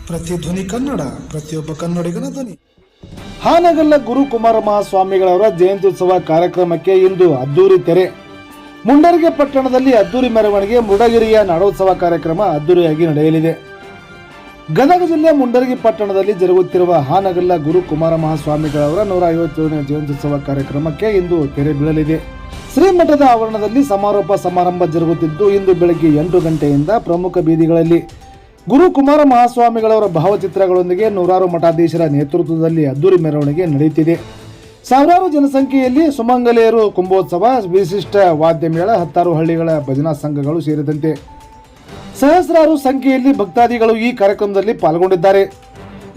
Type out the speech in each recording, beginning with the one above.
ಪ್ರತಿಧ್ವನಿ ಕನ್ನಡ, ಪ್ರತಿಯೊಬ್ಬ ಕನ್ನಡಿಗನ ಧ್ವನಿ. ಹಾನಗಲ್ಲ ಗುರು ಕುಮಾರಮಹಾ ಸ್ವಾಮಿಗಳವರ ಜಯಂತ್ಯುತ್ಸವ ಕಾರ್ಯಕ್ರಮಕ್ಕೆ ಇಂದು ಅದ್ದೂರಿ ತೆರೆ. ಮುಂಡರಗಿ ಪಟ್ಟಣದಲ್ಲಿ ಅದ್ದೂರಿ ಮೆರವಣಿಗೆ, ಮೃಡಗಿರಿಯ ನಾಡೋತ್ಸವ ಕಾರ್ಯಕ್ರಮ ಅದ್ದೂರಿಯಾಗಿ ನಡೆಯಲಿದೆ. ಗದಗ ಜಿಲ್ಲೆ ಮುಂಡರಗಿ ಪಟ್ಟಣದಲ್ಲಿ ಜರುಗುತ್ತಿರುವ ಹಾನಗಲ್ಲ ಗುರು ಕುಮಾರಮಹಾ ಸ್ವಾಮಿಗಳವರ 157ನೇ ಜಯಂತ್ಯುತ್ಸವ ಕಾರ್ಯಕ್ರಮಕ್ಕೆ ಇಂದು ತೆರೆ ಬೀಳಲಿದೆ. ಶ್ರೀಮಠದ ಆವರಣದಲ್ಲಿ ಸಮಾರೋಪ ಸಮಾರಂಭ ಜರುಗುತ್ತಿದ್ದು, ಇಂದು ಬೆಳಗ್ಗೆ 8 ಗಂಟೆಯಿಂದ ಪ್ರಮುಖ ಬೀದಿಗಳಲ್ಲಿ ಗುರು ಕುಮಾರ ಮಹಾಸ್ವಾಮಿಗಳವರ ಭಾವಚಿತ್ರಗಳೊಂದಿಗೆ ನೂರಾರು ಮಠಾಧೀಶರ ನೇತೃತ್ವದಲ್ಲಿ ಅದ್ದೂರಿ ಮೆರವಣಿಗೆ ನಡೆಯುತ್ತಿದೆ. ಸಾವಿರಾರು ಜನಸಂಖ್ಯೆಯಲ್ಲಿ ಸುಮಂಗಲೆಯರು, ಕುಂಭೋತ್ಸವ, ವಿಶಿಷ್ಟ ವಾದ್ಯ ಮೇಳ, 10 ಹಳ್ಳಿಗಳ ಭಜನಾ ಸಂಘಗಳು ಸೇರಿದಂತೆ ಸಹಸ್ರಾರು ಸಂಖ್ಯೆಯಲ್ಲಿ ಭಕ್ತಾದಿಗಳು ಈ ಕಾರ್ಯಕ್ರಮದಲ್ಲಿ ಪಾಲ್ಗೊಂಡಿದ್ದಾರೆ.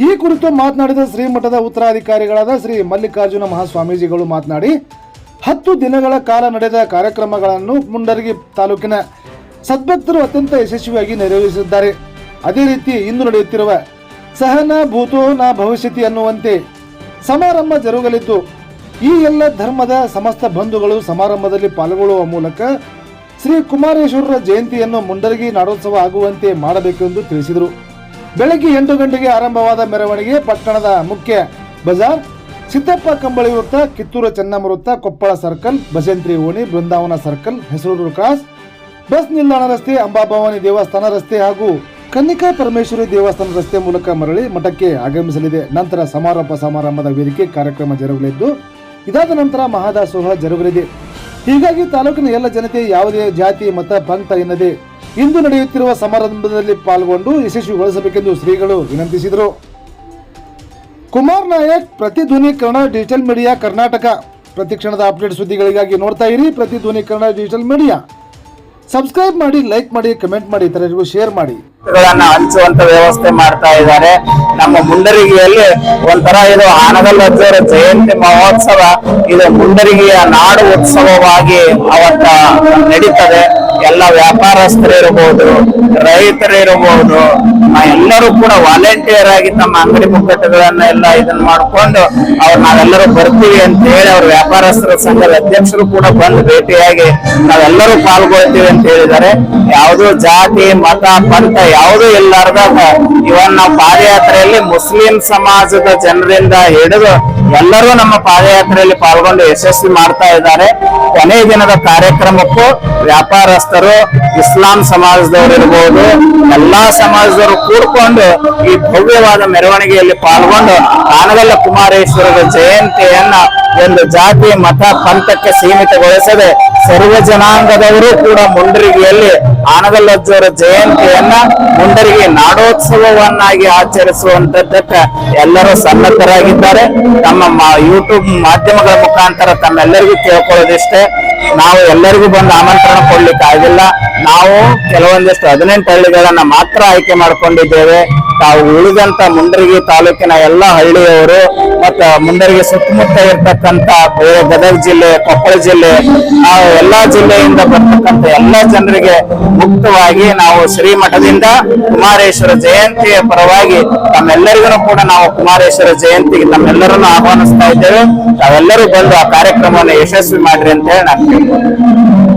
ಈ ಕುರಿತು ಮಾತನಾಡಿದ ಶ್ರೀಮಠದ ಉತ್ತರಾಧಿಕಾರಿಗಳಾದ ಶ್ರೀ ಮಲ್ಲಿಕಾರ್ಜುನ ಮಹಾಸ್ವಾಮೀಜಿಗಳು ಮಾತನಾಡಿ, 10 ದಿನಗಳ ಕಾಲ ನಡೆದ ಕಾರ್ಯಕ್ರಮಗಳನ್ನು ಮುಂಡರಗಿ ತಾಲೂಕಿನ ಸದ್ಭಕ್ತರು ಅತ್ಯಂತ ಯಶಸ್ವಿಯಾಗಿ ನೆರವೇರಿಸಿದ್ದಾರೆ. ಅದೇ ರೀತಿ ಇಂದು ನಡೆಯುತ್ತಿರುವ ಸಹನ ಭೂತೋ ನ ಭವಿಷ್ಯತಿ ಅನ್ನುವಂತೆ ಸಮಾರಂಭ ಜರುಗಲಿದ್ದು, ಈ ಎಲ್ಲ ಧರ್ಮದ ಸಮಸ್ತ ಬಂಧುಗಳು ಸಮಾರಂಭದಲ್ಲಿ ಪಾಲ್ಗೊಳ್ಳುವ ಮೂಲಕ ಶ್ರೀ ಕುಮಾರೇಶ್ವರರ ಜಯಂತಿಯನ್ನು ಮುಂಡರಗಿ ನಾಡೋತ್ಸವ ಆಗುವಂತೆ ಮಾಡಬೇಕೆಂದು ತಿಳಿಸಿದರು. ಬೆಳಗ್ಗೆ 8 ಗಂಟೆಗೆ ಆರಂಭವಾದ ಮೆರವಣಿಗೆ ಪಟ್ಟಣದ ಮುಖ್ಯ ಬಜಾರ್, ಸಿದ್ದಪ್ಪ ಕಂಬಳಿ ವೃತ್ತ, ಕಿತ್ತೂರು ಚೆನ್ನಮ್ಮ ವೃತ್ತ, ಕೊಪ್ಪಳ ಸರ್ಕಲ್, ಬಸಂತ್ರಿ ಓಣಿ, ಬೃಂದಾವನ ಸರ್ಕಲ್, ಹೆಸರೂರು ಕ್ರಾಸ್, ಬಸ್ ನಿಲ್ದಾಣ ರಸ್ತೆ, ಅಂಬಾಭವಾನಿ ದೇವಸ್ಥಾನ ರಸ್ತೆ ಹಾಗೂ ಕನ್ನಿಕಾ ಪರಮೇಶ್ವರಿ ದೇವಸ್ಥಾನ ರಸ್ತೆ ಮೂಲಕ ಮರಳಿ ಮಠಕ್ಕೆ ಆಗಮಿಸಲಿದೆ. ನಂತರ ಸಮಾರೋಪ ಸಮಾರಂಭದ ವೇದಿಕೆ ಕಾರ್ಯಕ್ರಮ ಜರುಗಲಿದ್ದು, ಇದಾದ ನಂತರ ಮಹಾದಾಸೋಹ ಜರುಗಲಿದೆ. ಹೀಗಾಗಿ ತಾಲೂಕಿನ ಎಲ್ಲ ಜನತೆ ಯಾವುದೇ ಜಾತಿ ಮತ ಪಂಥ ಎನ್ನದೆ ಇಂದು ನಡೆಯುತ್ತಿರುವ ಸಮಾರಂಭದಲ್ಲಿ ಪಾಲ್ಗೊಂಡು ಯಶಸ್ವಿಗೊಳಿಸಬೇಕೆಂದು ಶ್ರೀಗಳು ವಿನಂತಿಸಿದರು. Kumar Nayak, Prathidhvani Kannada digital media Karnataka. ಪ್ರತಿಕ್ಷಣದ ಅಪ್ಡೇಟ್ ಸುದ್ದಿಗಳಿಗಾಗಿ ನೋಡ್ತಾ ಇರಿ Prathidhvani Kannada digital media. Subscribe ಮಾಡಿ, ಲೈಕ್ ಮಾಡಿ, ಕಮೆಂಟ್ ಮಾಡಿ, ಇತರರಿಗೂ ಶೇರ್ ಮಾಡಿ. ಹಂಚುವಂತ ವ್ಯವಸ್ಥೆ ಮಾಡ್ತಾ ಇದ್ದಾರೆ. ನಮ್ಮ ಮುಂಡರಗಿಯಲ್ಲಿ ಒಂಥರ ಇದು ಹಾನಗಲ್ ಅಜ್ಜರ ಜಯಂತಿ ಮಹೋತ್ಸವ, ಇದು ಮುಂಡರಗಿಯ ನಾಡು ಉತ್ಸವವಾಗಿ ಅವತ್ತ ನಡೀತದೆ. ಎಲ್ಲ ವ್ಯಾಪಾರಸ್ಥರಿರಬಹುದು, ರೈತರಿರಬಹುದು, ಎಲ್ಲರೂ ಕೂಡ ವಾಲಂಟಿಯರ್ ಆಗಿ ತಮ್ಮ ಅಂಗಡಿ ಮುಗ್ಗಟ್ಟುಗಳನ್ನ ಎಲ್ಲ ಇದನ್ನ ಮಾಡ್ಕೊಂಡು ನಾವೆಲ್ಲರೂ ಬರ್ತೀವಿ ಅಂತ ಹೇಳಿ ಅವ್ರ ವ್ಯಾಪಾರಸ್ಥರ ಸಂಘದ ಅಧ್ಯಕ್ಷರು ಕೂಡ ಬಂದು ಭೇಟಿಯಾಗಿ ನಾವೆಲ್ಲರೂ ಪಾಲ್ಗೊಳ್ತೀವಿ ಅಂತ ಹೇಳಿದ್ದಾರೆ. ಯಾವುದೋ ಜಾತಿ ಮತ ಪಂಥ ಯಾವುದೂ ಇಲ್ಲಾರ್ದಾಗ ಇವನ್ ನಾವು ಪಾದಯಾತ್ರೆಯಲ್ಲಿ ಮುಸ್ಲಿಂ ಸಮಾಜದ ಜನರಿಂದ ಹಿಡಿದು ಎಲ್ಲರೂ ನಮ್ಮ ಪಾದಯಾತ್ರೆಯಲ್ಲಿ ಪಾಲ್ಗೊಂಡು ಯಶಸ್ವಿ ಮಾಡ್ತಾ ಇದ್ದಾರೆ. ಕೊನೆ ದಿನದ ಕಾರ್ಯಕ್ರಮಕ್ಕೂ ವ್ಯಾಪಾರಸ್ಥರು, ಇಸ್ಲಾಂ ಸಮಾಜದವರು ಇರಬಹುದು, ಎಲ್ಲಾ ಸಮಾಜದವರು ಕೂಡ್ಕೊಂಡು ಈ ಭವ್ಯವಾದ ಮೆರವಣಿಗೆಯಲ್ಲಿ ಪಾಲ್ಗೊಂಡು ಹಾನಗಲ್ಲ ಕುಮಾರೇಶ್ವರರ ಜಯಂತಿಯನ್ನ ಒಂದು ಜಾತಿ ಮತ ಪಂಥಕ್ಕೆ ಸೀಮಿತಗೊಳಿಸದೆ ಸರ್ವ ಜನಾಂಗದವರು ಕೂಡ ಮುಂಡರಗಿಯಲ್ಲಿ ಹಾನಗಲ್ ಅಜ್ಜವರ ಜಯಂತಿಯನ್ನ ಮುಂಡರಗಿ ನಾಡೋತ್ಸವವನ್ನಾಗಿ ಆಚರಿಸುವಂತದ್ದಕ್ಕೆ ಎಲ್ಲರೂ ಸನ್ನದ್ಧರಾಗಿದ್ದಾರೆ. ನಮ್ಮ ಯೂಟ್ಯೂಬ್ ಮಾಧ್ಯಮಗಳ ಮುಖಾಂತರ ತಮ್ಮೆಲ್ಲರಿಗೂ ಕೇಳ್ಕೊಳ್ಳೋದಿಷ್ಟೇ, ನಾವು ಎಲ್ಲರಿಗೂ ಬಂದು ಆಮಂತ್ರಣ ಕೊಡ್ಲಿಕ್ಕೆ ಆಗಿಲ್ಲ. ನಾವು ಕೆಲವೊಂದಿಷ್ಟು 18 ಹಳ್ಳಿಗಳನ್ನ ಮಾತ್ರ ಆಯ್ಕೆ ಮಾಡ್ಕೊಂಡಿದ್ದೇವೆ. ತಾವು ಉಳಿದಂತ ಮುಂಡರಗಿ ತಾಲೂಕಿನ ಎಲ್ಲ ಹಳ್ಳಿಯವರು ಮತ್ತು ಮುಂಡರಗಿ ಸುತ್ತಮುತ್ತ ಇರ್ತಕ್ಕಂಥ ಗದಗ ಜಿಲ್ಲೆ, ಕೊಪ್ಪಳ ಜಿಲ್ಲೆ, ನಾವು ಎಲ್ಲಾ ಜಿಲ್ಲೆಯಿಂದ ಬರ್ತಕ್ಕಂಥ ಎಲ್ಲ ಜನರಿಗೆ ಮುಕ್ತವಾಗಿ ನಾವು ಶ್ರೀಮಠದಿಂದ ಕುಮಾರೇಶ್ವರ ಜಯಂತಿಯ ಪರವಾಗಿ ತಮ್ಮೆಲ್ಲರಿಗೂ ಕೂಡ ನಾವು ಕುಮಾರೇಶ್ವರ ಜಯಂತಿಗೆ ತಮ್ಮೆಲ್ಲರನ್ನು ಆಹ್ವಾನಿಸ್ತಾ ಇದ್ದೇವೆ. ತಾವೆಲ್ಲರೂ ಬಂದು ಆ ಕಾರ್ಯಕ್ರಮವನ್ನು ಯಶಸ್ವಿ ಮಾಡ್ರಿ ಅಂತ ಹೇಳಿ ನಾನು ಕೇಳ್ತೀನಿ.